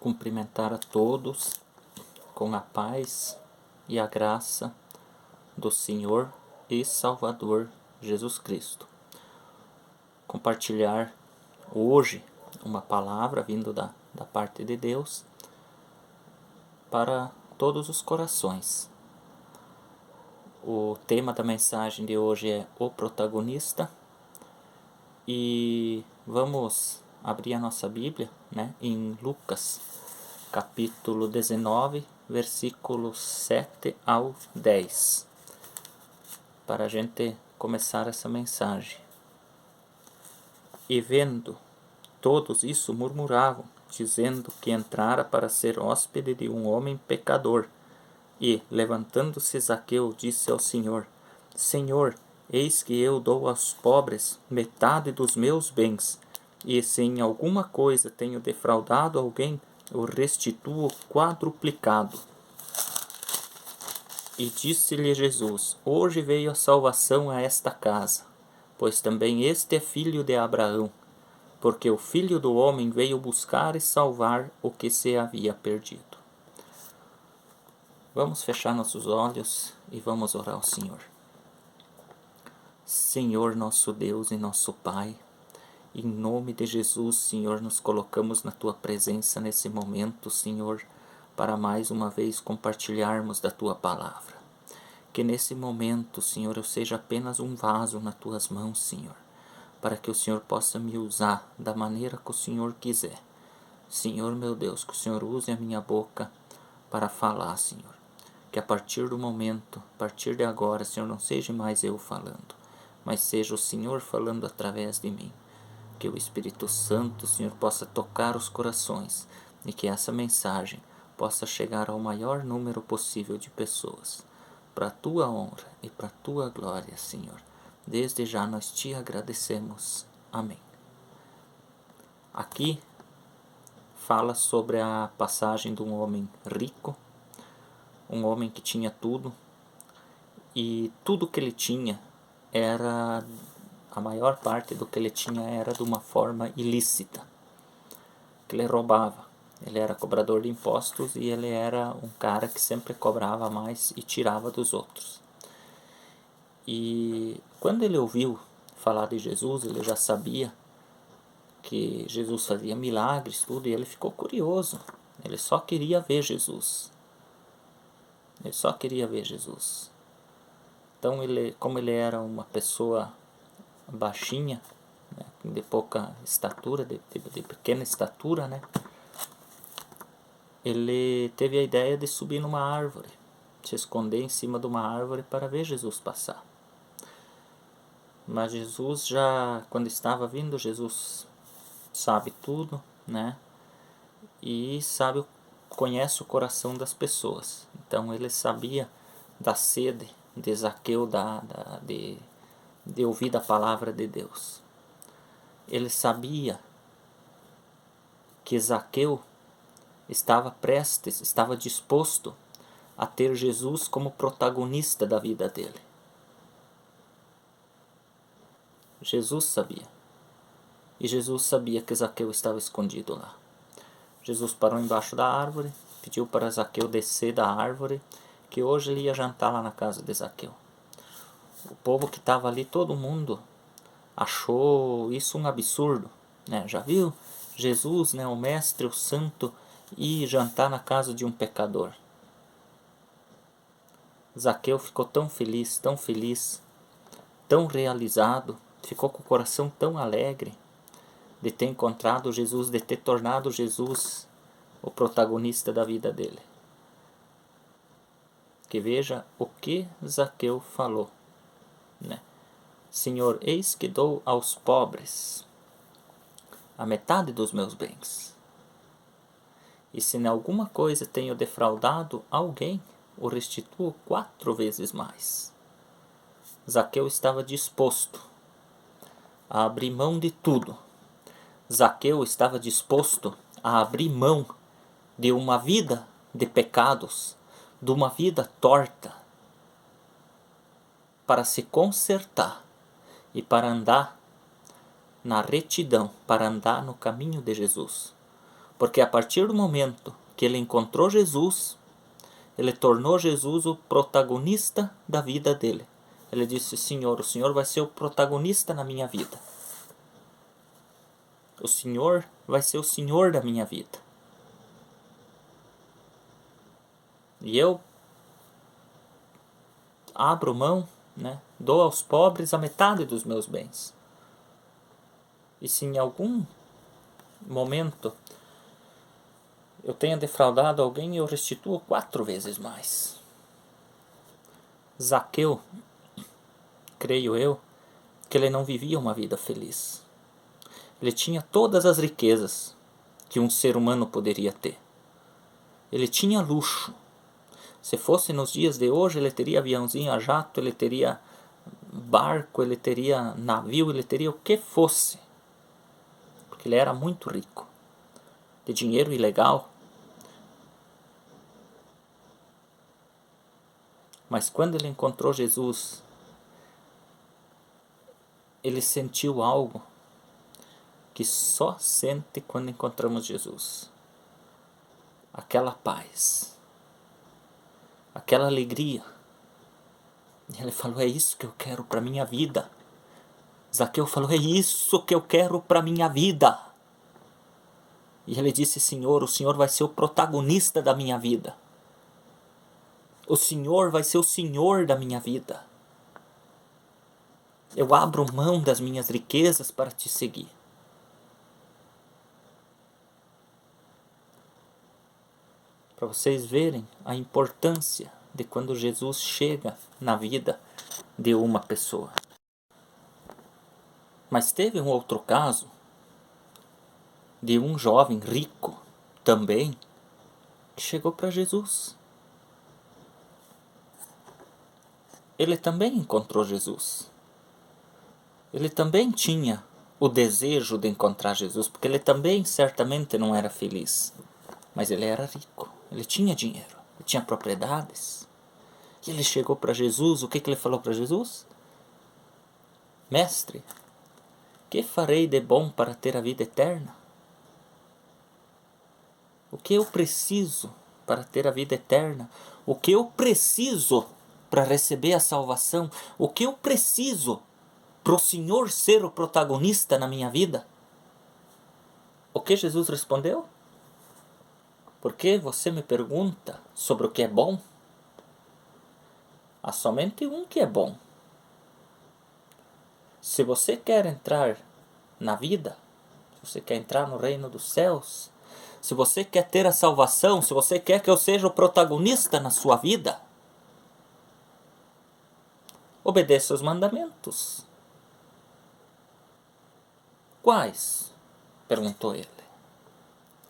cumprimentar a todos com a paz e a graça do Senhor e Salvador Jesus Cristo. Compartilhar hoje uma palavra vindo da parte de Deus para todos os corações. O tema da mensagem de hoje é o protagonista e vamos abrir a nossa Bíblia, em Lucas, capítulo 19, versículos 7 ao 10, para a gente começar essa mensagem. E vendo todos isso murmuravam, dizendo que entrara para ser hóspede de um homem pecador. E, levantando-se Zaqueu, disse ao Senhor: Senhor, eis que eu dou aos pobres metade dos meus bens, e se em alguma coisa tenho defraudado alguém, o restituo quadruplicado. E disse-lhe Jesus: Hoje veio a salvação a esta casa, pois também este é filho de Abraão, porque o Filho do Homem veio buscar e salvar o que se havia perdido. Vamos fechar nossos olhos e vamos orar ao Senhor. Senhor, nosso Deus e nosso Pai, em nome de Jesus, Senhor, nos colocamos na Tua presença nesse momento, Senhor, para mais uma vez compartilharmos da Tua palavra. Que nesse momento, Senhor, eu seja apenas um vaso nas Tuas mãos, Senhor, para que o Senhor possa me usar da maneira que o Senhor quiser. Senhor, meu Deus, que o Senhor use a minha boca para falar, Senhor. Que a partir do momento, a partir de agora, Senhor, não seja mais eu falando, mas seja o Senhor falando através de mim. Que o Espírito Santo, Senhor, possa tocar os corações e que essa mensagem possa chegar ao maior número possível de pessoas. Para a Tua honra e para a Tua glória, Senhor. Desde já nós Te agradecemos. Amém. Aqui fala sobre a passagem de um homem rico, um homem que tinha tudo, e tudo que ele tinha era, a maior parte do que ele tinha era de uma forma ilícita, que ele roubava. Ele era cobrador de impostos e ele era um cara que sempre cobrava mais e tirava dos outros. E quando ele ouviu falar de Jesus, ele já sabia que Jesus fazia milagres, tudo, e ele ficou curioso. Ele só queria ver Jesus. Ele só queria ver Jesus. Então, como ele era uma pessoa baixinha, de pouca estatura, de pequena estatura, ele teve a ideia de subir numa árvore, se esconder em cima de uma árvore para ver Jesus passar. Mas Jesus já, quando estava vindo, Jesus sabe tudo, e conhece o coração das pessoas. Então ele sabia da sede de Zaqueu, de ouvir da palavra de Deus. Ele sabia que Zaqueu estava disposto a ter Jesus como protagonista da vida dele. Jesus sabia. E Jesus sabia que Zaqueu estava escondido lá. Jesus parou embaixo da árvore, pediu para Zaqueu descer da árvore, que hoje ele ia jantar lá na casa de Zaqueu. O povo que estava ali, todo mundo achou isso um absurdo. Já viu Jesus, o mestre, o santo, ir jantar na casa de um pecador? Zaqueu ficou tão feliz, tão realizado, ficou com o coração tão alegre de ter encontrado Jesus, de ter tornado Jesus o protagonista da vida dele. Que veja o que Zaqueu falou, Senhor, eis que dou aos pobres a metade dos meus bens. E se em alguma coisa tenho defraudado alguém, o restituo 4 vezes mais. Zaqueu estava disposto a abrir mão de tudo. Zaqueu estava disposto a abrir mão de uma vida de pecados, de uma vida torta, para se consertar e para andar na retidão, para andar no caminho de Jesus. Porque a partir do momento que ele encontrou Jesus, ele tornou Jesus o protagonista da vida dele. Ele disse: Senhor, o Senhor vai ser o protagonista na minha vida. O Senhor vai ser o Senhor da minha vida. E eu abro mão, dou aos pobres a metade dos meus bens. E se em algum momento eu tenha defraudado alguém, eu restituo 4 vezes mais. Zaqueu, creio eu, que ele não vivia uma vida feliz. Ele tinha todas as riquezas que um ser humano poderia ter. Ele tinha luxo. Se fosse nos dias de hoje, ele teria aviãozinho a jato, ele teria barco, ele teria navio, ele teria o que fosse. Porque ele era muito rico. De dinheiro ilegal. Mas quando ele encontrou Jesus, ele sentiu algo que só sente quando encontramos Jesus. Aquela paz. Aquela alegria. E ele falou: é isso que eu quero para minha vida. Zaqueu falou: é isso que eu quero para minha vida. E ele disse: Senhor, o Senhor vai ser o protagonista da minha vida. O Senhor vai ser o Senhor da minha vida. Eu abro mão das minhas riquezas para te seguir. Para vocês verem a importância de quando Jesus chega na vida de uma pessoa. Mas teve um outro caso de um jovem rico também que chegou para Jesus. Ele também encontrou Jesus. Ele também tinha o desejo de encontrar Jesus, porque ele também certamente não era feliz. Mas ele era rico, ele tinha dinheiro, ele tinha propriedades. E ele chegou para Jesus, o que ele falou para Jesus? Mestre, que farei de bom para ter a vida eterna? O que eu preciso para ter a vida eterna? O que eu preciso para receber a salvação? O que eu preciso para o Senhor ser o protagonista na minha vida? O que Jesus respondeu? Porque você me pergunta sobre o que é bom? Há somente um que é bom. Se você quer entrar na vida, se você quer entrar no reino dos céus, se você quer ter a salvação, se você quer que eu seja o protagonista na sua vida, obedeça os mandamentos. Quais? Perguntou ele.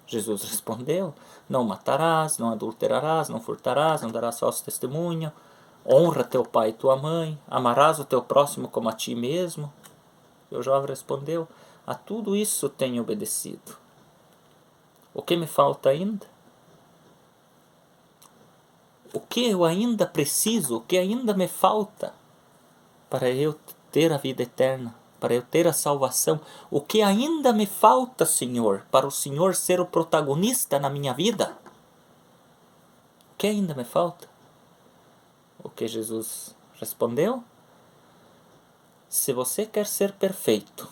Jesus respondeu: não matarás, não adulterarás, não furtarás, não darás falso testemunho, honra teu pai e tua mãe, amarás o teu próximo como a ti mesmo. E o jovem respondeu: a tudo isso tenho obedecido. O que me falta ainda? O que eu ainda preciso, o que ainda me falta para eu ter a vida eterna, para eu ter a salvação? O que ainda me falta, Senhor, para o Senhor ser o protagonista na minha vida? O que ainda me falta? O que Jesus respondeu? Se você quer ser perfeito,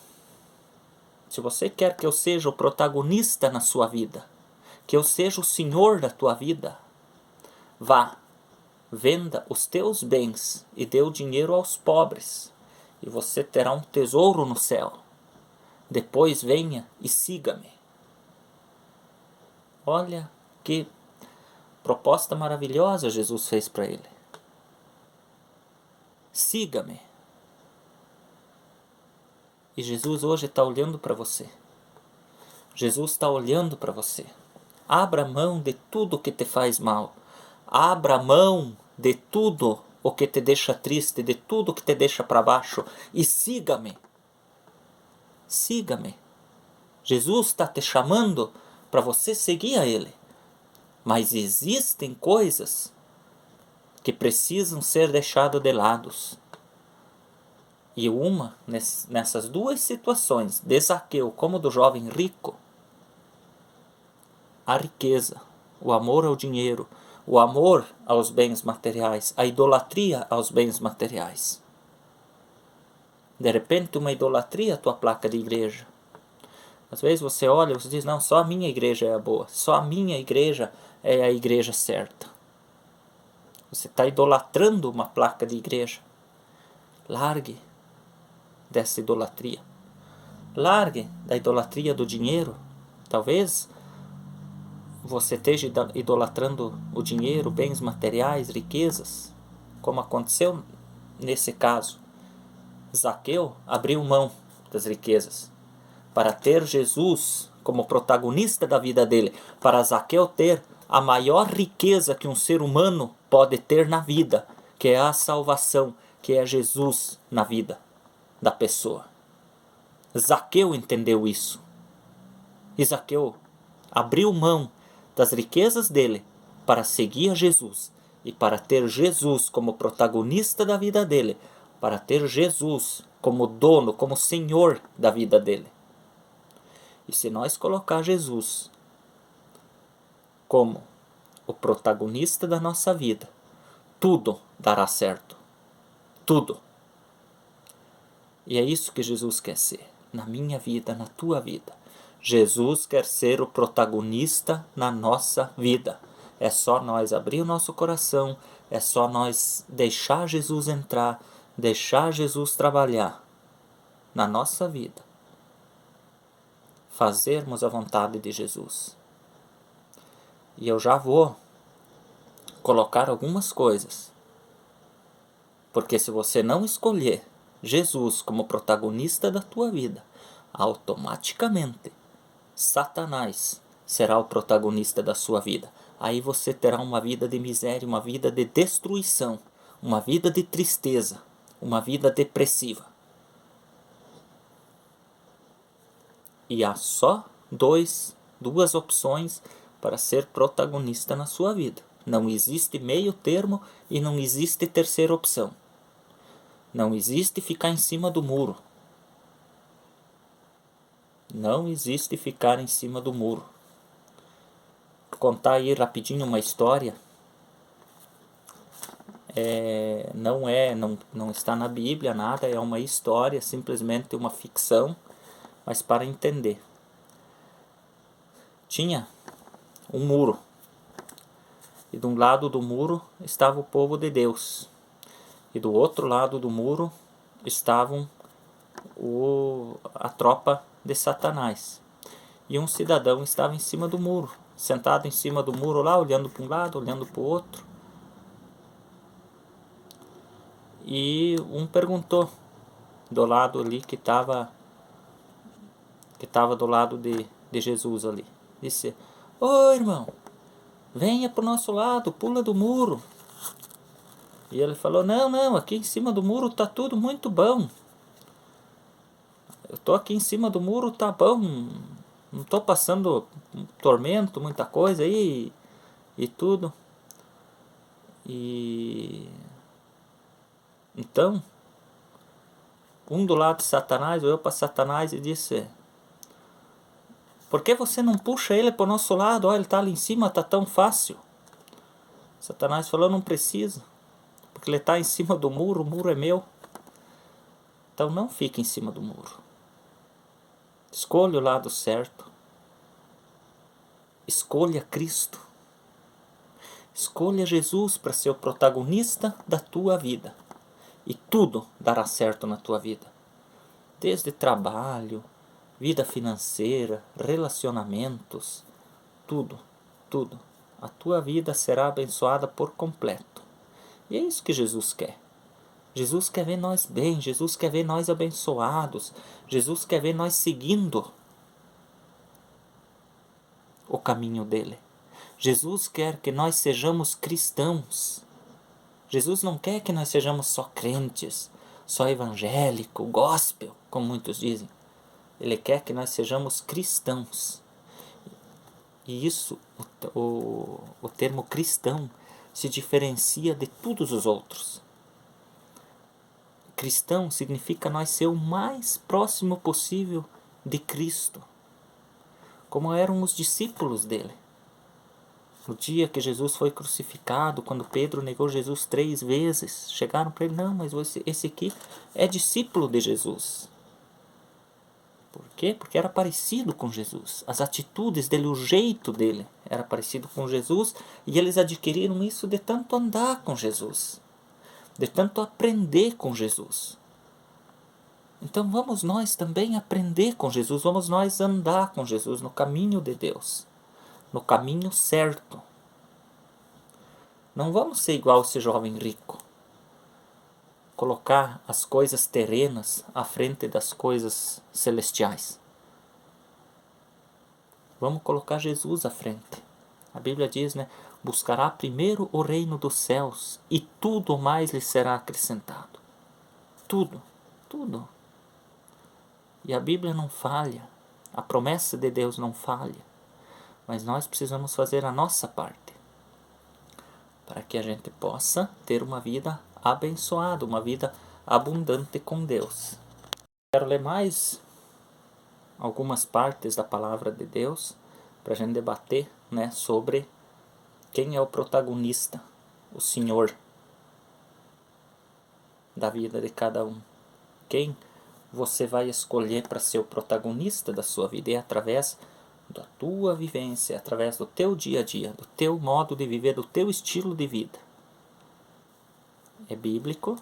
se você quer que eu seja o protagonista na sua vida, que eu seja o Senhor da tua vida, vá, venda os teus bens e dê o dinheiro aos pobres, e você terá um tesouro no céu. Depois venha e siga-me. Olha que proposta maravilhosa Jesus fez para ele. Siga-me. E Jesus hoje está olhando para você. Jesus está olhando para você. Abra mão de tudo que te faz mal. Abra mão de tudo o que te deixa triste, de tudo que te deixa para baixo. E siga-me. Siga-me. Jesus está te chamando para você seguir a Ele. Mas existem coisas que precisam ser deixadas de lado. E nessas duas situações, de Zaqueu como do jovem rico, à riqueza, o amor ao dinheiro, o amor aos bens materiais, a idolatria aos bens materiais. De repente, uma idolatria à tua placa de igreja. Às vezes você olha e você diz, não, só a minha igreja é a boa, só a minha igreja é a igreja certa. Você está idolatrando uma placa de igreja. Largue dessa idolatria. Largue da idolatria do dinheiro. Talvez você esteja idolatrando o dinheiro, bens materiais, riquezas, como aconteceu nesse caso. Zaqueu abriu mão das riquezas para ter Jesus como protagonista da vida dele, para Zaqueu ter a maior riqueza que um ser humano pode ter na vida, que é a salvação, que é Jesus na vida da pessoa. Zaqueu entendeu isso. E Zaqueu abriu mão das riquezas dele para seguir a Jesus e para ter Jesus como protagonista da vida dele, para ter Jesus como dono, como senhor da vida dele. E se nós colocar Jesus como o protagonista da nossa vida, tudo dará certo. Tudo. E é isso que Jesus quer ser, na minha vida, na tua vida. Jesus quer ser o protagonista na nossa vida. É só nós abrir o nosso coração, é só nós deixar Jesus entrar, deixar Jesus trabalhar na nossa vida. Fazermos a vontade de Jesus. E eu já vou colocar algumas coisas. Porque se você não escolher Jesus como protagonista da tua vida, automaticamente Satanás será o protagonista da sua vida. Aí você terá uma vida de miséria, uma vida de destruição, uma vida de tristeza, uma vida depressiva. E há só duas opções para ser protagonista na sua vida. Não existe meio termo e não existe terceira opção. Não existe ficar em cima do muro. Não existe ficar em cima do muro. Vou contar aí rapidinho uma história. Não está na Bíblia nada, é uma história, simplesmente uma ficção, mas para entender. Tinha um muro. E de um lado do muro estava o povo de Deus. E do outro lado do muro estavam a tropa de Satanás. E um cidadão estava em cima do muro, sentado em cima do muro lá, olhando para um lado, olhando para o outro. E um perguntou do lado ali que estava do lado de Jesus ali. Disse: "Ô irmão, venha para o nosso lado, pula do muro." E ele falou: não, aqui em cima do muro está tudo muito bom. Eu estou aqui em cima do muro, tá bom. Não estou passando tormento, muita coisa aí e tudo. E então, um do lado de Satanás olhou para Satanás e disse: "Por que você não puxa ele para o nosso lado? Olha, ele está ali em cima, está tão fácil." Satanás falou: "Não precisa, porque ele está em cima do muro, o muro é meu." Então não fique em cima do muro. Escolha o lado certo. Escolha Cristo. Escolha Jesus para ser o protagonista da tua vida. E tudo dará certo na tua vida. Desde trabalho, vida financeira, relacionamentos, tudo. A tua vida será abençoada por completo. E é isso que Jesus quer. Jesus quer ver nós bem, Jesus quer ver nós abençoados, Jesus quer ver nós seguindo o caminho dele. Jesus quer que nós sejamos cristãos. Jesus não quer que nós sejamos só crentes, só evangélico, gospel, como muitos dizem. Ele quer que nós sejamos cristãos. E isso, o termo cristão, se diferencia de todos os outros. Cristão significa nós ser o mais próximo possível de Cristo, como eram os discípulos dele. No dia que Jesus foi crucificado, quando Pedro negou Jesus 3 vezes, chegaram para ele: não, mas esse aqui é discípulo de Jesus. Por quê? Porque era parecido com Jesus. As atitudes dele, o jeito dele era parecido com Jesus, e eles adquiriram isso de tanto andar com Jesus, de tanto aprender com Jesus. Então vamos nós também aprender com Jesus, vamos nós andar com Jesus no caminho de Deus, no caminho certo. Não vamos ser igual esse jovem rico, colocar as coisas terrenas à frente das coisas celestiais. Vamos colocar Jesus à frente. A Bíblia diz, né? Buscará primeiro o reino dos céus e tudo mais lhe será acrescentado. Tudo, tudo. E a Bíblia não falha. A promessa de Deus não falha. Mas nós precisamos fazer a nossa parte, para que a gente possa ter uma vida abençoada, uma vida abundante com Deus. Quero ler mais algumas partes da palavra de Deus para a gente debater, né, sobre quem é o protagonista, o Senhor da vida de cada um. Quem você vai escolher para ser o protagonista da sua vida? É através da tua vivência, através do teu dia a dia, do teu modo de viver, do teu estilo de vida. É bíblico,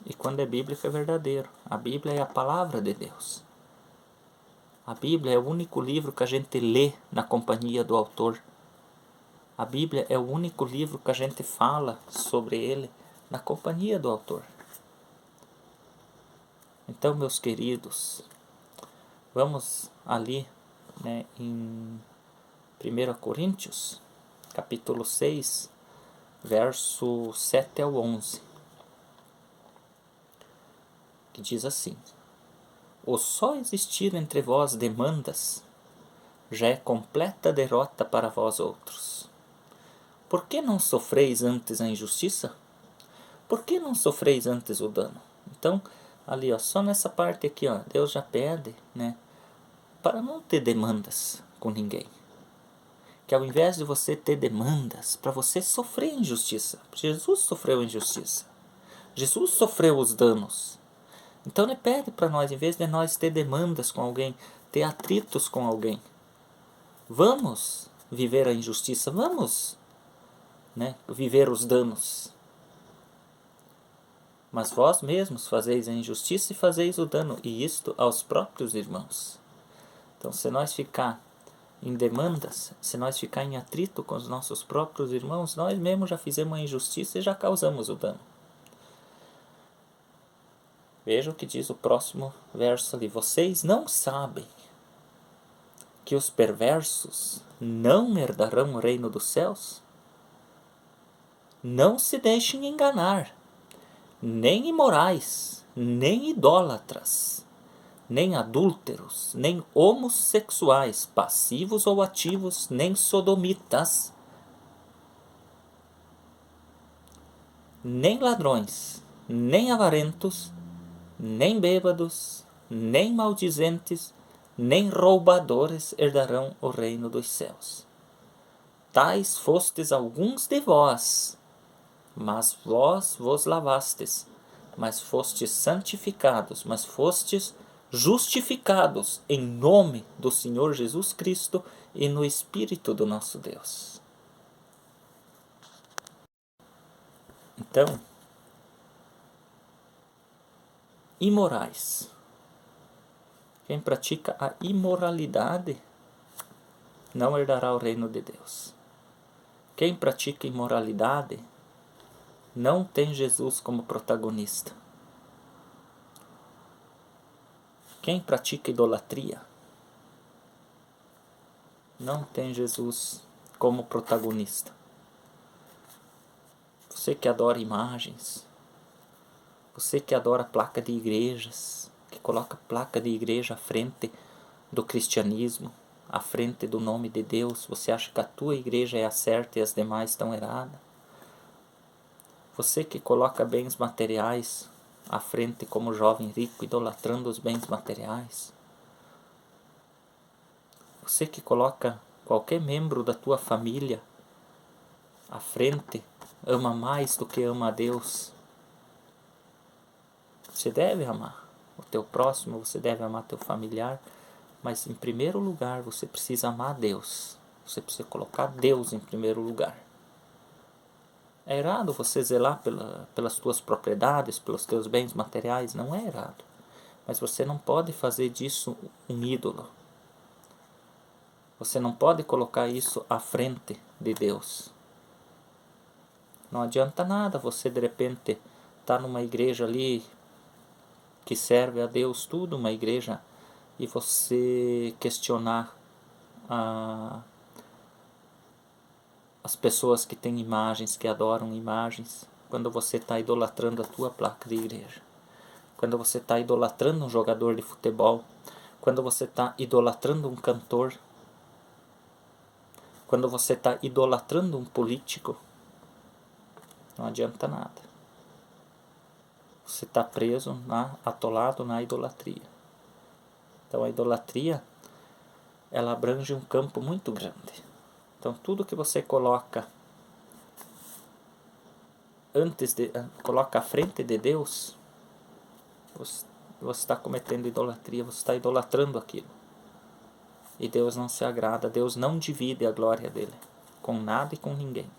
e quando é bíblico é verdadeiro. A Bíblia é a palavra de Deus. A Bíblia é o único livro que a gente lê na companhia do autor. A Bíblia é o único livro que a gente fala sobre ele na companhia do autor. Então, meus queridos, vamos ali, né, em 1 Coríntios, capítulo 6, verso 7 ao 11, que diz assim: o só existir entre vós demandas já é completa derrota para vós outros. Por que não sofreis antes a injustiça? Por que não sofreis antes o dano? Então, ali, ó, só nessa parte aqui, ó, Deus já pede, né, para não ter demandas com ninguém. Que ao invés de você ter demandas, para você sofrer injustiça. Jesus sofreu injustiça. Jesus sofreu os danos. Então ele pede para nós, em vez de nós ter demandas com alguém, ter atritos com alguém, vamos viver a injustiça, vamos, né, viver os danos. Mas vós mesmos fazeis a injustiça e fazeis o dano, e isto aos próprios irmãos. Então, se nós ficar em demandas, se nós ficar em atrito com os nossos próprios irmãos, nós mesmos já fizemos a injustiça e já causamos o dano. Veja o que diz o próximo verso ali: vocês não sabem que os perversos não herdarão o reino dos céus? Não se deixem enganar, nem imorais, nem idólatras, nem adúlteros, nem homossexuais, passivos ou ativos, nem sodomitas, nem ladrões, nem avarentos, nem bêbados, nem maldizentes, nem roubadores herdarão o reino dos céus. Tais fostes alguns de vós, mas vós vos lavastes, mas fostes santificados, mas fostes justificados em nome do Senhor Jesus Cristo e no Espírito do nosso Deus. Então, imorais. Quem pratica a imoralidade não herdará o reino de Deus. Quem pratica imoralidade não tem Jesus como protagonista. Quem pratica idolatria não tem Jesus como protagonista. Você que adora imagens, você que adora placa de igrejas, que coloca placa de igreja à frente do cristianismo, à frente do nome de Deus, você acha que a tua igreja é a certa e as demais estão erradas? Você que coloca bens materiais à frente como jovem rico, idolatrando os bens materiais? Você que coloca qualquer membro da tua família à frente, ama mais do que ama a Deus. Você deve amar o teu próximo, você deve amar teu familiar, mas em primeiro lugar você precisa amar a Deus. Você precisa colocar Deus em primeiro lugar. É errado você zelar pelas tuas propriedades, pelos teus bens materiais, não é errado. Mas você não pode fazer disso um ídolo. Você não pode colocar isso à frente de Deus. Não adianta nada você de repente estar numa igreja ali que serve a Deus tudo, uma igreja, e você questionar as pessoas que têm imagens, que adoram imagens, quando você está idolatrando a tua placa de igreja, quando você está idolatrando um jogador de futebol, quando você está idolatrando um cantor, quando você está idolatrando um político, não adianta nada. Você está preso, atolado na idolatria. Então a idolatria, ela abrange um campo muito grande. Então tudo que você coloca coloca à frente de Deus, você está cometendo idolatria, você está idolatrando aquilo. E Deus não se agrada, Deus não divide a glória dele com nada e com ninguém.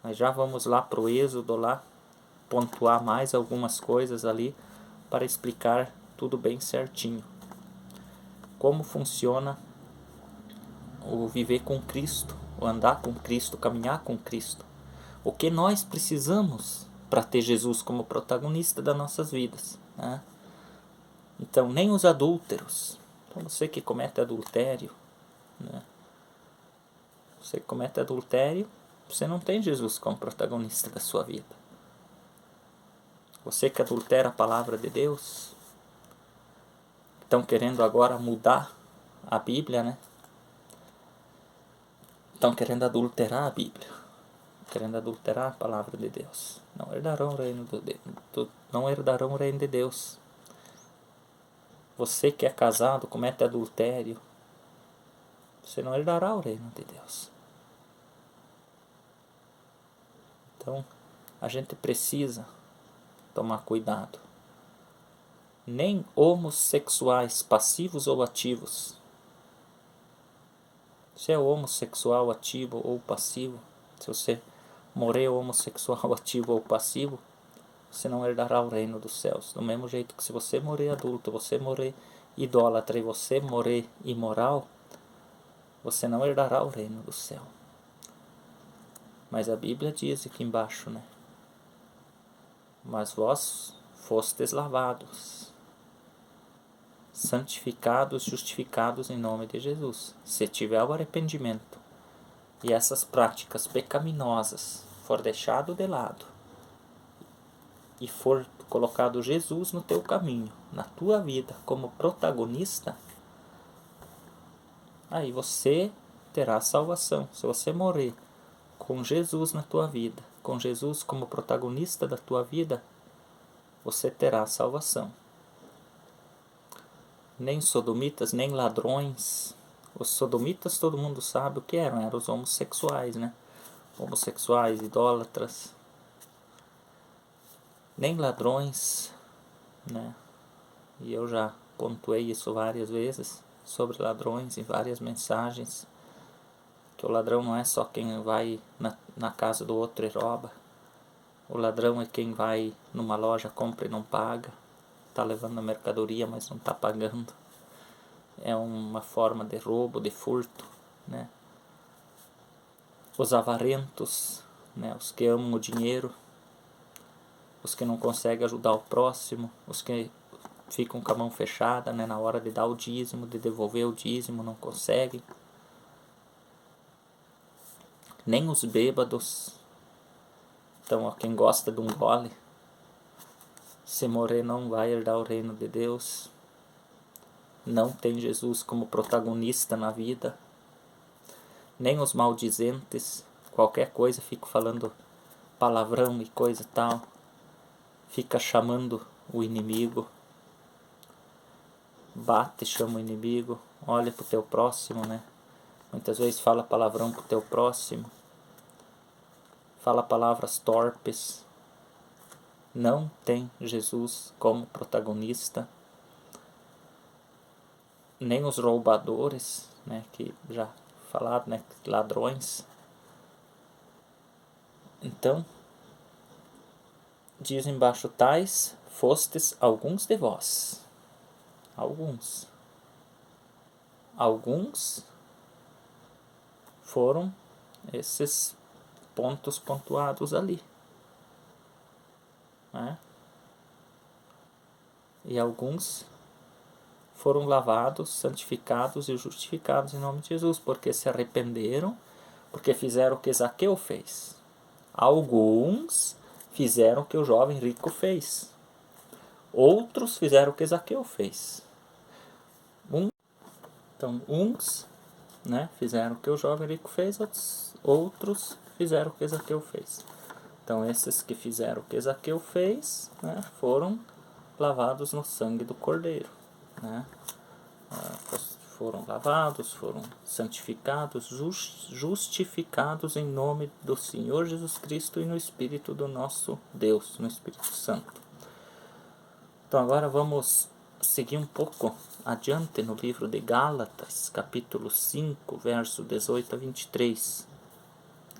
Mas já vamos lá para o Êxodo, lá pontuar mais algumas coisas ali para explicar tudo bem certinho. Como funciona o viver com Cristo, o andar com Cristo, caminhar com Cristo. O que nós precisamos para ter Jesus como protagonista das nossas vidas, né? Então, nem os adúlteros. Então, você que comete adultério, né? Você que comete adultério, você não tem Jesus como protagonista da sua vida. Você que adultera a palavra de Deus, estão querendo agora mudar a Bíblia, né? Estão querendo adulterar a Bíblia, querendo adulterar a palavra de Deus. Não herdarão o reino não herdarão o reino de Deus. Você que é casado, comete adultério, você não herdará o reino de Deus. Então, a gente precisa tomar cuidado. Nem homossexuais, passivos ou ativos. Se é homossexual, ativo ou passivo, se você morrer homossexual, ativo ou passivo, você não herdará o reino dos céus. Do mesmo jeito que se você morrer adulto, você morrer idólatra e você morrer imoral, você não herdará o reino do céu. Mas a Bíblia diz aqui embaixo, né? Mas vós fostes lavados, santificados, justificados em nome de Jesus. Se tiver o arrependimento e essas práticas pecaminosas for deixado de lado e for colocado Jesus no teu caminho, na tua vida, como protagonista, aí você terá salvação. Se você morrer com Jesus na tua vida, com Jesus como protagonista da tua vida, você terá salvação. Nem sodomitas, nem ladrões. Os sodomitas todo mundo sabe o que eram os homossexuais, né? Homossexuais, idólatras. Nem ladrões, né? E eu já pontuei isso várias vezes sobre ladrões em várias mensagens, que o ladrão não é só quem vai na casa do outro e rouba. O ladrão é quem vai numa loja, compra e não paga, está levando a mercadoria, mas não está pagando. É uma forma de roubo, de furto, né? Os avarentos, né? Os que amam o dinheiro, os que não conseguem ajudar o próximo, os que ficam com a mão fechada, né? Na hora de dar o dízimo, de devolver o dízimo, não conseguem. Nem os bêbados. Então, ó, quem gosta de um gole, se morrer não vai herdar o reino de Deus. Não tem Jesus como protagonista na vida. Nem os maldizentes, qualquer coisa, fica falando palavrão e coisa e tal. Fica chamando o inimigo. Bate, chama o inimigo. Olha pro teu próximo, né? Muitas vezes fala palavrão pro teu próximo. fala palavras torpes, não tem Jesus como protagonista. Nem os roubadores, né, que já falaram, né, ladrões. Então, diz embaixo: tais fostes alguns de vós. Alguns foram esses pontos pontuados ali, né? E alguns foram lavados, santificados e justificados em nome de Jesus, porque se arrependeram, porque fizeram o que Zaqueu fez. Alguns fizeram o que o jovem rico fez. Outros fizeram o que Zaqueu fez. Então, uns, né, fizeram o que o jovem rico fez, outros fizeram o que Zaqueu fez. Então, esses que fizeram o que Zaqueu fez, né, foram lavados no sangue do Cordeiro, né? Foram lavados, foram santificados, justificados em nome do Senhor Jesus Cristo e no Espírito do nosso Deus, no Espírito Santo. Então agora vamos seguir um pouco adiante no livro de Gálatas, capítulo 5, verso 18 a 23,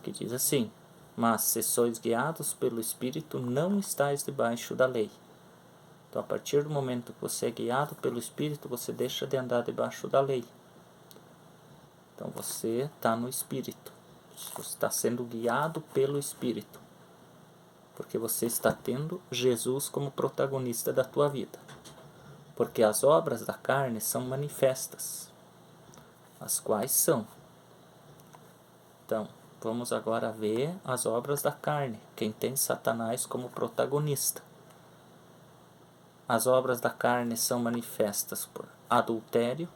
que diz assim: mas se sois guiados pelo Espírito, não estáis debaixo da lei. Então, a partir do momento que você é guiado pelo Espírito, você deixa de andar debaixo da lei. Então, você está no Espírito. Você está sendo guiado pelo Espírito. Porque você está tendo Jesus como protagonista da tua vida. Porque as obras da carne são manifestas. As quais são. Então, vamos agora ver as obras da carne. Quem tem Satanás como protagonista. As obras da carne são manifestas por adultério.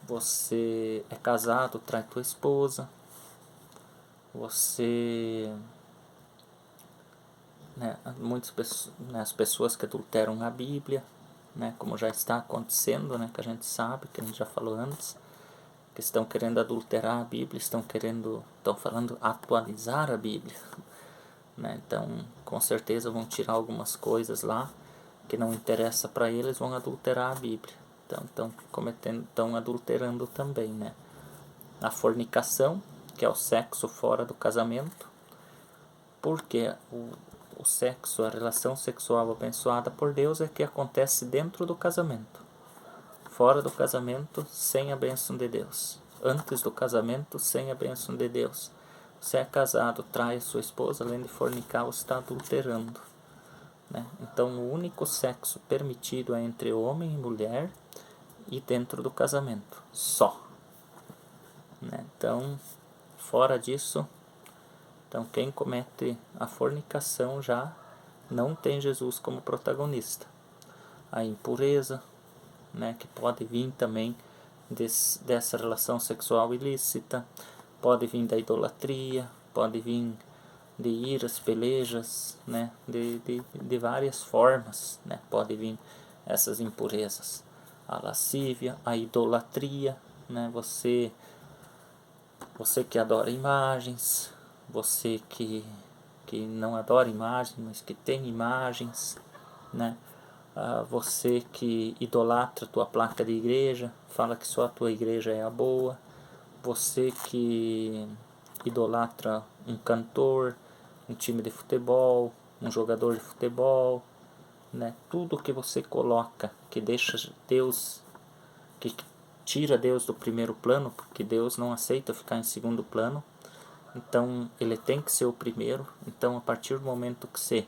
Você é casado, trai tua esposa. Você, né, as pessoas que adulteram a Bíblia, né, como já está acontecendo, né, que a gente sabe, que a gente já falou antes, que estão querendo adulterar a Bíblia, estão falando atualizar a Bíblia, né? Então, com certeza vão tirar algumas coisas lá que não interessa para eles, vão adulterar a Bíblia. Então, estão adulterando também, né? A fornicação, que é o sexo fora do casamento, porque o sexo, a relação sexual abençoada por Deus é que acontece dentro do casamento. Fora do casamento, sem a bênção de Deus. Antes do casamento, sem a bênção de Deus. Você é casado, trai a sua esposa, além de fornicar, você está adulterando, né? Então, o único sexo permitido é entre homem e mulher e dentro do casamento, só, né? Então, fora disso, então quem comete a fornicação já não tem Jesus como protagonista. A impureza, né, que pode vir também dessa relação sexual ilícita, pode vir da idolatria, pode vir de iras, pelejas, né, de várias formas, né, pode vir essas impurezas. A lascívia, a idolatria, né, você que adora imagens, você que não adora imagens, mas que tem imagens, né? Você que idolatra a tua placa de igreja, fala que só a tua igreja é a boa. Você que idolatra um cantor, um time de futebol, um jogador de futebol, né? Tudo que você coloca que deixa Deus, que tira Deus do primeiro plano, porque Deus não aceita ficar em segundo plano. Então ele tem que ser o primeiro. Então, a partir do momento que você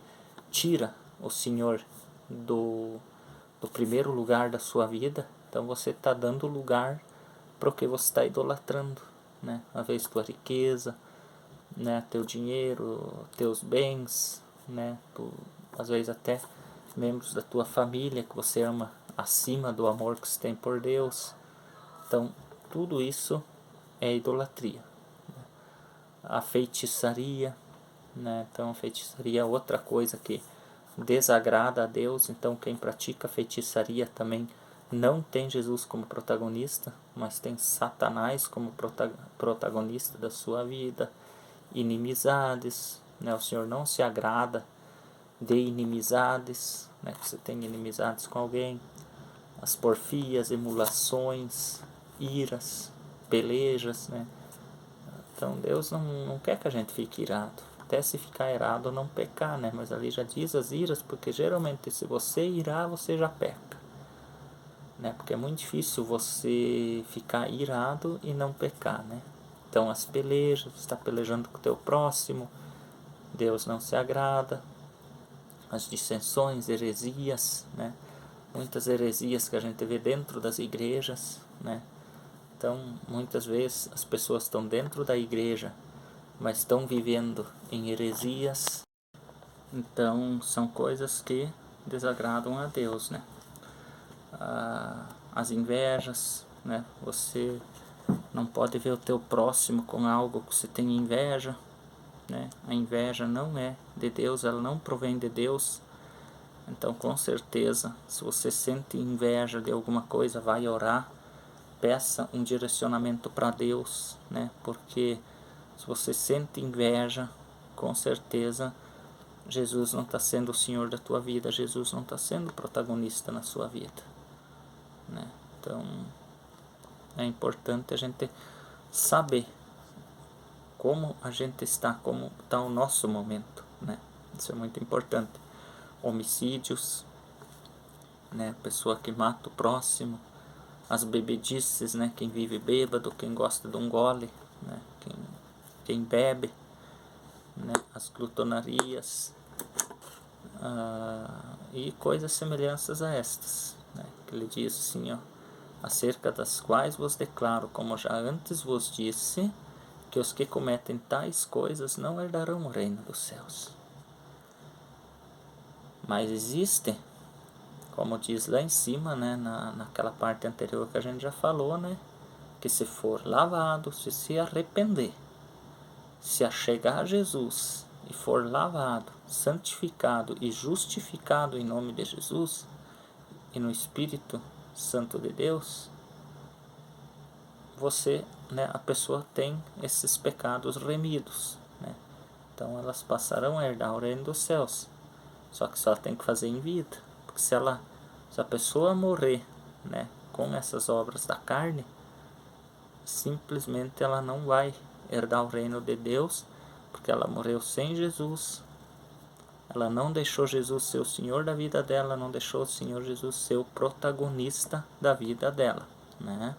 tira o Senhor do primeiro lugar da sua vida, então você está dando lugar para o que você está idolatrando, né? Às vezes tua riqueza, né? Teu dinheiro, teus bens, né? Às vezes até membros da tua família que você ama acima do amor que você tem por Deus. Então, tudo isso é idolatria. A feitiçaria, né? Então, a feitiçaria é outra coisa que desagrada a Deus. Então, quem pratica feitiçaria também não tem Jesus como protagonista, mas tem Satanás como protagonista da sua vida. inimizades, né? O Senhor não se agrada de inimizades, né? Que você tem inimizades com alguém, as porfias, emulações, iras, pelejas, né? Então Deus não quer que a gente fique irado. Até se ficar irado não pecar, né? Mas ali já diz as iras, porque geralmente se você irar, você já peca, né? Porque é muito difícil você ficar irado e não pecar, né? Então as pelejas, você está pelejando com o teu próximo, Deus não se agrada. As dissensões, heresias, né? Muitas heresias que a gente vê dentro das igrejas, né? Então, muitas vezes as pessoas estão dentro da igreja, mas estão vivendo em heresias. Então, são coisas que desagradam a Deus, né? As invejas, né? Você não pode ver o teu próximo com algo que você tem inveja, né? A inveja não é de Deus, ela não provém de Deus. Então, com certeza, se você sente inveja de alguma coisa, vai orar, peça um direcionamento para Deus, né? Porque se você sente inveja, com certeza Jesus não está sendo o Senhor da tua vida, Jesus não está sendo protagonista na sua vida, né? Então, é importante a gente saber como a gente está, como está o nosso momento, né? Isso é muito importante. Homicídios, né? Pessoa que mata o próximo, as bebedices, né? Quem vive bêbado, quem gosta de um gole, né? Quem bebe, né? As glutonarias, e coisas semelhantes a estas, né? Que ele diz assim, ó, acerca das quais vos declaro, como já antes vos disse, que os que cometem tais coisas não herdarão o reino dos céus. Mas existe, como diz lá em cima, né, naquela parte anterior que a gente já falou, né, que se for lavado, se arrepender, se achegar a Jesus e for lavado, santificado e justificado em nome de Jesus e no Espírito Santo de Deus, você, né, a pessoa tem esses pecados remidos, né? Então elas passarão a herdar o reino dos céus. Só que só tem que fazer em vida, porque se a pessoa morrer, né, com essas obras da carne, simplesmente ela não vai herdar o reino de Deus, porque ela morreu sem Jesus. Ela não deixou Jesus ser o Senhor da vida dela, não deixou o Senhor Jesus ser o protagonista da vida dela, né?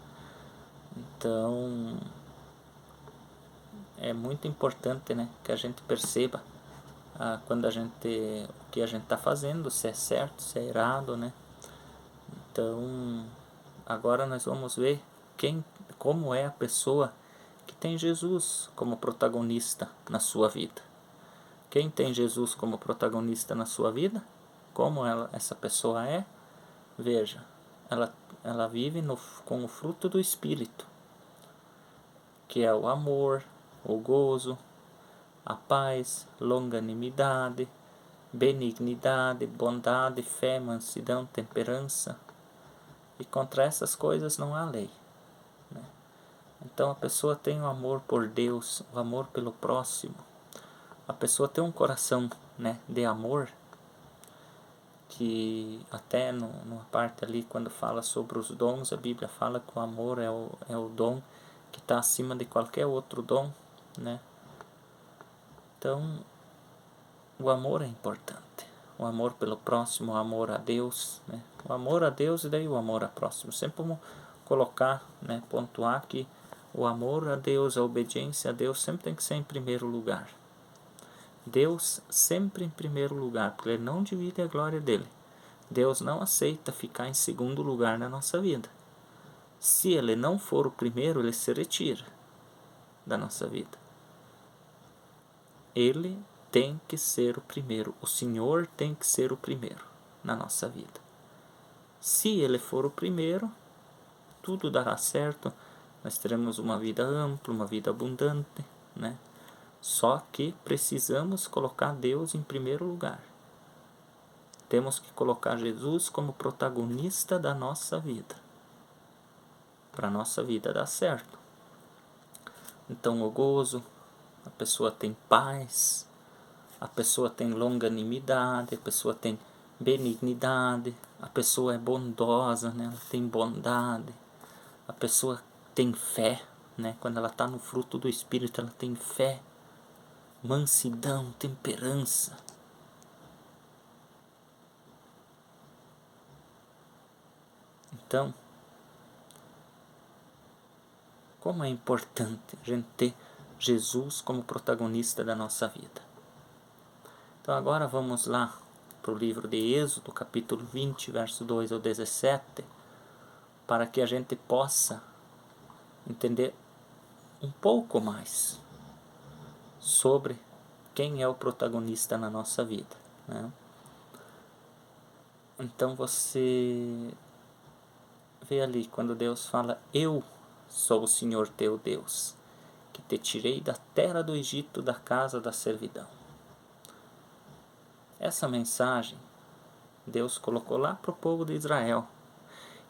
Então, é muito importante, né, que a gente perceba quando o que a gente está fazendo, se é certo, se é errado, né? Então, agora nós vamos ver como é a pessoa que tem Jesus como protagonista na sua vida. Quem tem Jesus como protagonista na sua vida? Como essa pessoa é? Veja, ela vive com o fruto do Espírito, que é o amor, o gozo, a paz, longanimidade, benignidade, bondade, fé, mansidão, temperança. E contra essas coisas não há lei, né? Então a pessoa tem o amor por Deus, o amor pelo próximo. A pessoa tem um coração, né, de amor, que até numa parte ali, quando fala sobre os dons, a Bíblia fala que o amor é o dom que está acima de qualquer outro dom, né? Então, o amor é importante. O amor pelo próximo, o amor a Deus, né? O amor a Deus e daí o amor ao próximo. Sempre vamos colocar, né, pontuar que o amor a Deus, a obediência a Deus sempre tem que ser em primeiro lugar. Deus sempre em primeiro lugar, porque Ele não divide a glória dele. Deus não aceita ficar em segundo lugar na nossa vida. Se Ele não for o primeiro, Ele se retira da nossa vida. Ele tem que ser o primeiro. O Senhor tem que ser o primeiro na nossa vida. Se Ele for o primeiro, tudo dará certo. Nós teremos uma vida ampla, uma vida abundante, né? Só que precisamos colocar Deus em primeiro lugar. Temos que colocar Jesus como protagonista da nossa vida, para a nossa vida dar certo. Então o gozo, a pessoa tem paz, a pessoa tem longanimidade, a pessoa tem benignidade, a pessoa é bondosa, né? Ela tem bondade, a pessoa tem fé, né? Quando ela está no fruto do Espírito, ela tem fé, mansidão, temperança. Então, como é importante a gente ter Jesus como protagonista da nossa vida. Então agora vamos lá para o livro de Êxodo, capítulo 20, verso 2 ao 17, para que a gente possa entender um pouco mais sobre quem é o protagonista na nossa vida, né? Então você vê ali quando Deus fala: eu sou o Senhor teu Deus, que te tirei da terra do Egito, da casa da servidão. Essa mensagem Deus colocou lá para o povo de Israel,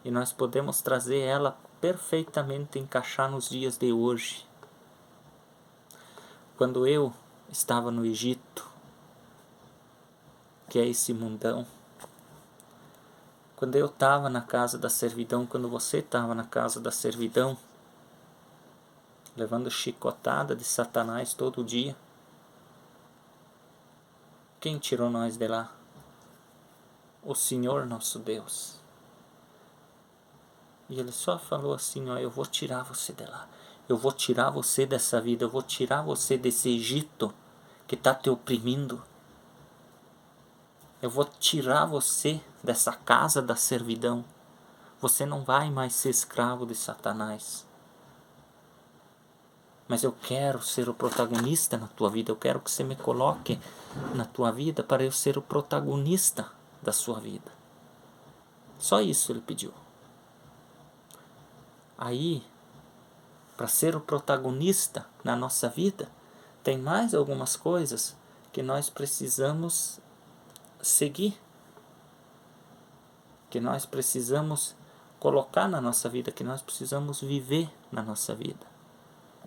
e nós podemos trazer ela perfeitamente, encaixar nos dias de hoje. Quando eu estava no Egito, que é esse mundão, quando eu estava na casa da servidão, quando você estava na casa da servidão, levando chicotada de Satanás todo dia, quem tirou nós de lá? O Senhor nosso Deus. E Ele só falou assim: ó, eu vou tirar você de lá, eu vou tirar você dessa vida, eu vou tirar você desse Egito que está te oprimindo, eu vou tirar você dessa casa da servidão, você não vai mais ser escravo de Satanás. Mas eu quero ser o protagonista na tua vida, eu quero que você me coloque na tua vida para eu ser o protagonista da sua vida. Só isso Ele pediu. Aí, para ser o protagonista na nossa vida, tem mais algumas coisas que nós precisamos seguir, que nós precisamos colocar na nossa vida, que nós precisamos viver na nossa vida,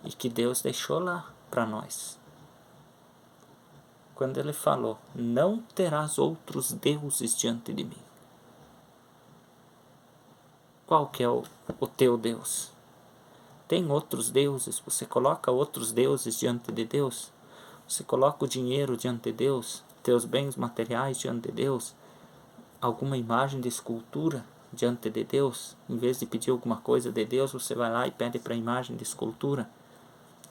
e que Deus deixou lá para nós. Quando Ele falou: não terás outros deuses diante de mim. Qual que é o teu Deus? Tem outros deuses? Você coloca outros deuses diante de Deus? Você coloca o dinheiro diante de Deus? Teus bens materiais diante de Deus? Alguma imagem de escultura diante de Deus? Em vez de pedir alguma coisa de Deus, você vai lá e pede para a imagem de escultura,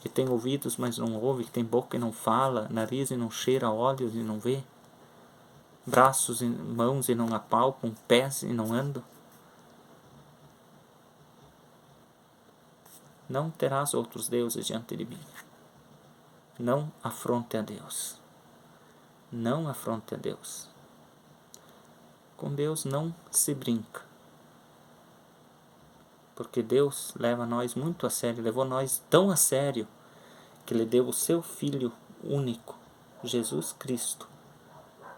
que tem ouvidos mas não ouve, que tem boca e não fala, nariz e não cheira, olhos e não vê, braços e mãos e não apalpam, pés e não andam. Não terás outros deuses diante de mim. Não afronte a Deus. Não afronte a Deus. Com Deus não se brinca. Porque Deus leva nós muito a sério, levou nós tão a sério, que Ele deu o seu Filho único, Jesus Cristo,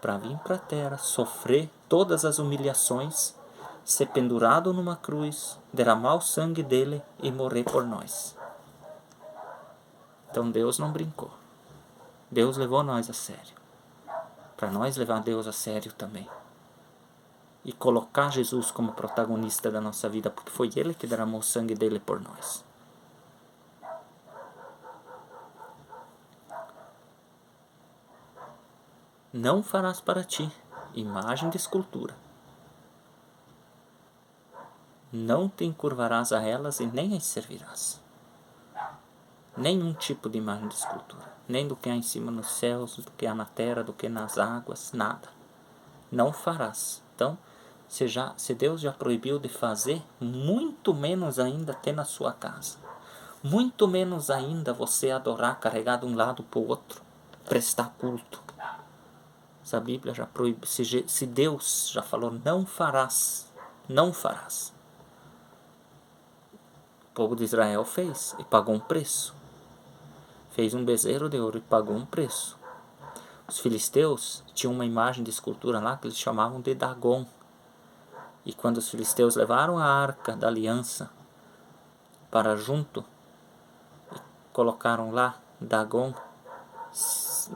para vir para a terra, sofrer todas as humilhações, ser pendurado numa cruz, derramar o sangue dele e morrer por nós. Então Deus não brincou. Deus levou nós a sério. Para nós levar Deus a sério também. E colocar Jesus como protagonista da nossa vida, porque foi Ele que derramou o sangue dele por nós. Não farás para ti imagem de escultura. Não te encurvarás a elas e nem as servirás. Nenhum tipo de imagem de escultura. Nem do que há em cima nos céus, do que há na terra, do que nas águas, nada. Não farás. Então, se Deus já proibiu de fazer, muito menos ainda ter na sua casa. Muito menos ainda você adorar, carregar de um lado para o outro, prestar culto. Se a Bíblia já proíbe, se Deus já falou, não farás, não farás. O povo de Israel fez e pagou um preço. Fez um bezerro de ouro e pagou um preço. Os filisteus tinham uma imagem de escultura lá que eles chamavam de Dagon. E quando os filisteus levaram a arca da aliança para junto e colocaram lá Dagon,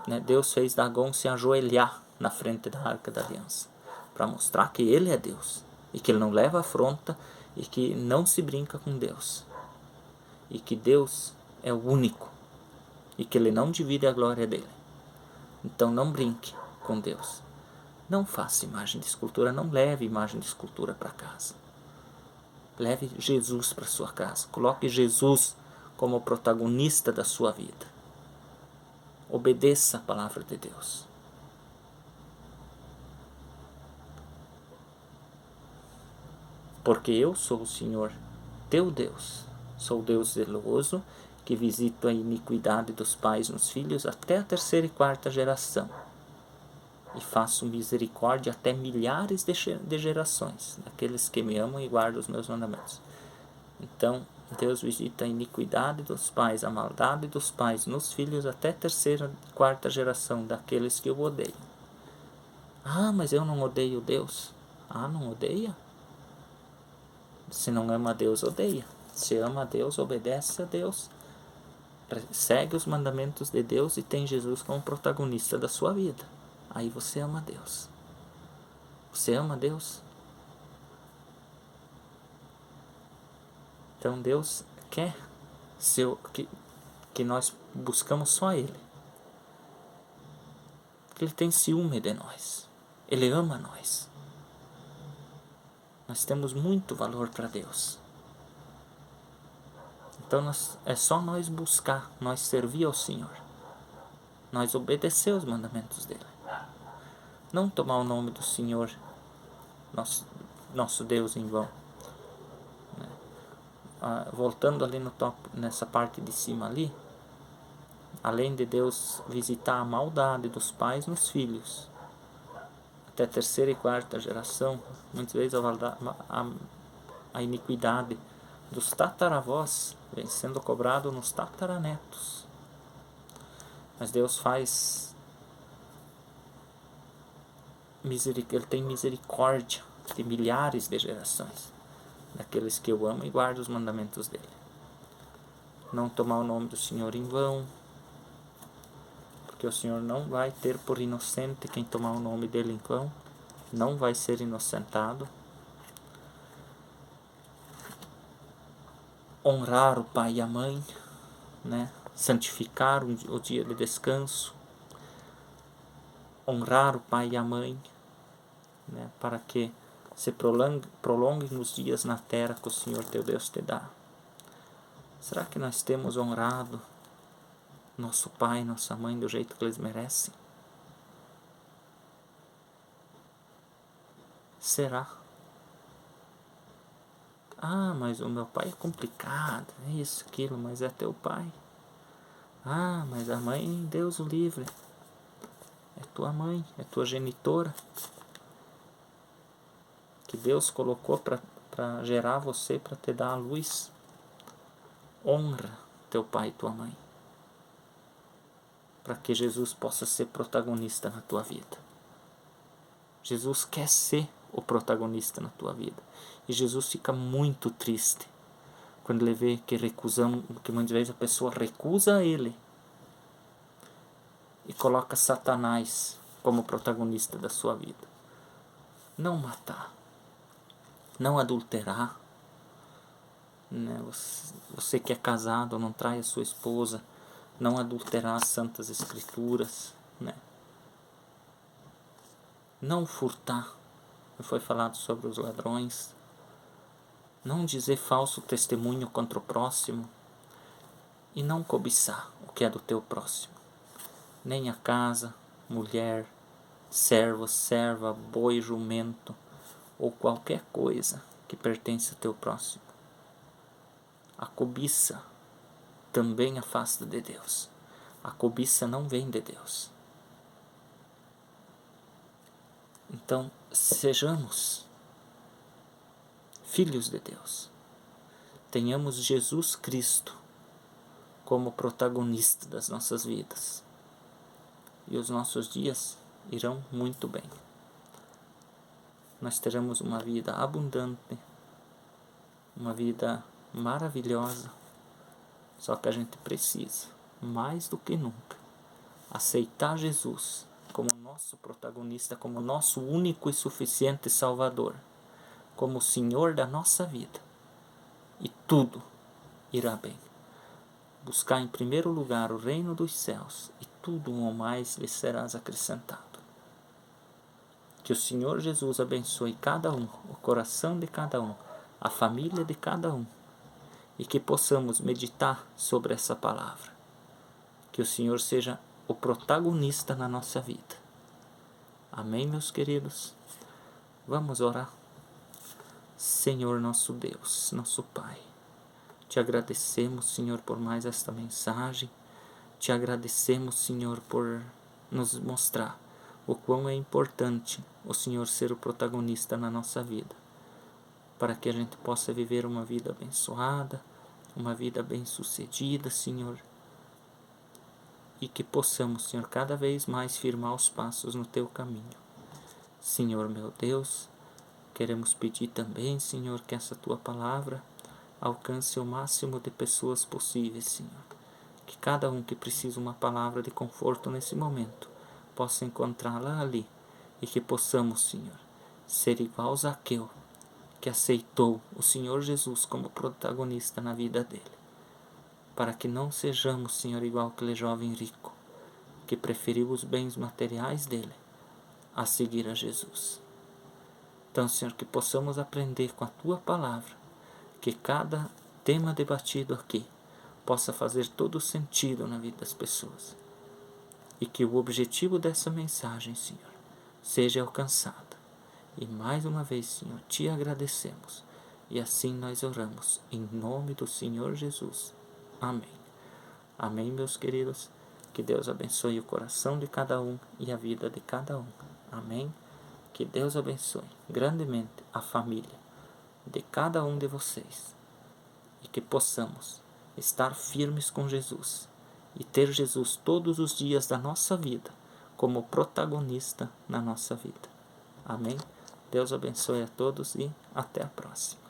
né, Deus fez Dagon se ajoelhar na frente da Arca da Aliança, para mostrar que ele é Deus, e que ele não leva afronta, e que não se brinca com Deus, e que Deus é o único, e que ele não divide a glória dele. Então não brinque com Deus. Não faça imagem de escultura, não leve imagem de escultura para casa. Leve Jesus para sua casa. Coloque Jesus como protagonista da sua vida. Obedeça a palavra de Deus. Porque eu sou o Senhor, teu Deus. Sou Deus zeloso, que visito a iniquidade dos pais nos filhos até a 3ª e 4ª geração. E faço misericórdia até milhares de gerações, daqueles que me amam e guardam os meus mandamentos. Então, Deus visita a iniquidade dos pais, a maldade dos pais nos filhos até a 3ª e 4ª geração, daqueles que o odeiam. Ah, mas eu não odeio Deus. Ah, não odeia? Se não ama a Deus, odeia. Se ama a Deus, obedece a Deus, segue os mandamentos de Deus e tem Jesus como protagonista da sua vida. Aí você ama a Deus. Você ama a Deus? Então Deus quer que nós buscamos só Ele. Ele tem ciúme de nós. Ele ama nós. Nós temos muito valor para Deus. Então é só nós buscar, nós servir ao Senhor. Nós obedecer os mandamentos dele. Não tomar o nome do Senhor, nosso Deus, em vão. Voltando ali nessa parte de cima ali, além de Deus visitar a maldade dos pais nos filhos, até a 3ª e 4ª geração, muitas vezes a iniquidade dos tataravós vem sendo cobrado nos tataranetos. Mas Deus Ele tem misericórdia de milhares de gerações, daqueles que o amam e guardam os mandamentos dele. Não tomar o nome do Senhor em vão, porque o Senhor não vai ter por inocente quem tomar o nome dele em vão, não vai ser inocentado. Honrar o pai e a mãe, né? Santificar o dia de descanso, honrar o pai e a mãe, né? Para que se prolonguem os dias na terra que o Senhor teu Deus te dá. Será que nós temos honrado nosso pai e nossa mãe do jeito que eles merecem? Será? Ah, mas o meu pai é complicado, isso, aquilo, mas é teu pai. Ah, mas a mãe, Deus o livre, é tua mãe, é tua genitora, que Deus colocou para gerar você, para te dar a luz. Honra teu pai e tua mãe, para que Jesus possa ser protagonista na tua vida. Jesus quer ser o protagonista na tua vida. E Jesus fica muito triste quando ele vê que muitas vezes a pessoa recusa ele e coloca Satanás como protagonista da sua vida. Não matar, não adulterar, né? Você que é casado, não trai a sua esposa, não adulterar as santas escrituras, né? Não furtar, foi falado sobre os ladrões, não dizer falso testemunho contra o próximo e não cobiçar o que é do teu próximo, nem a casa, mulher, servo, serva, boi, jumento ou qualquer coisa que pertence ao teu próximo. A cobiça também afasta de Deus. A cobiça não vem de Deus. Então, sejamos filhos de Deus. Tenhamos Jesus Cristo como protagonista das nossas vidas. E os nossos dias irão muito bem. Nós teremos uma vida abundante, uma vida maravilhosa. Só que a gente precisa, mais do que nunca, aceitar Jesus como nosso protagonista, como nosso único e suficiente Salvador, como o Senhor da nossa vida, e tudo irá bem. Buscar em primeiro lugar o reino dos céus, e tudo o mais lhe serás acrescentado. Que o Senhor Jesus abençoe cada um, o coração de cada um, a família de cada um, e que possamos meditar sobre essa palavra. Que o Senhor seja o protagonista na nossa vida. Amém, meus queridos? Vamos orar. Senhor nosso Deus, nosso Pai, te agradecemos, Senhor, por mais esta mensagem. Te agradecemos, Senhor, por nos mostrar o quão é importante o Senhor ser o protagonista na nossa vida, para que a gente possa viver uma vida abençoada, uma vida bem-sucedida, Senhor, e que possamos, Senhor, cada vez mais firmar os passos no Teu caminho. Senhor, meu Deus, queremos pedir também, Senhor, que essa Tua palavra alcance o máximo de pessoas possíveis, Senhor. Que cada um que precisa uma palavra de conforto nesse momento possa encontrá-la ali, e que possamos, Senhor, ser igual a Zaqueu, que aceitou o Senhor Jesus como protagonista na vida dele, para que não sejamos, Senhor, igual aquele jovem rico, que preferiu os bens materiais dele a seguir a Jesus. Então, Senhor, que possamos aprender com a Tua palavra, que cada tema debatido aqui possa fazer todo sentido na vida das pessoas, e que o objetivo dessa mensagem, Senhor, seja alcançado. E mais uma vez, Senhor, te agradecemos, e assim nós oramos, em nome do Senhor Jesus. Amém. Amém, meus queridos. Que Deus abençoe o coração de cada um e a vida de cada um. Amém. Que Deus abençoe grandemente a família de cada um de vocês, e que possamos estar firmes com Jesus e ter Jesus todos os dias da nossa vida como protagonista na nossa vida. Amém? Deus abençoe a todos e até a próxima.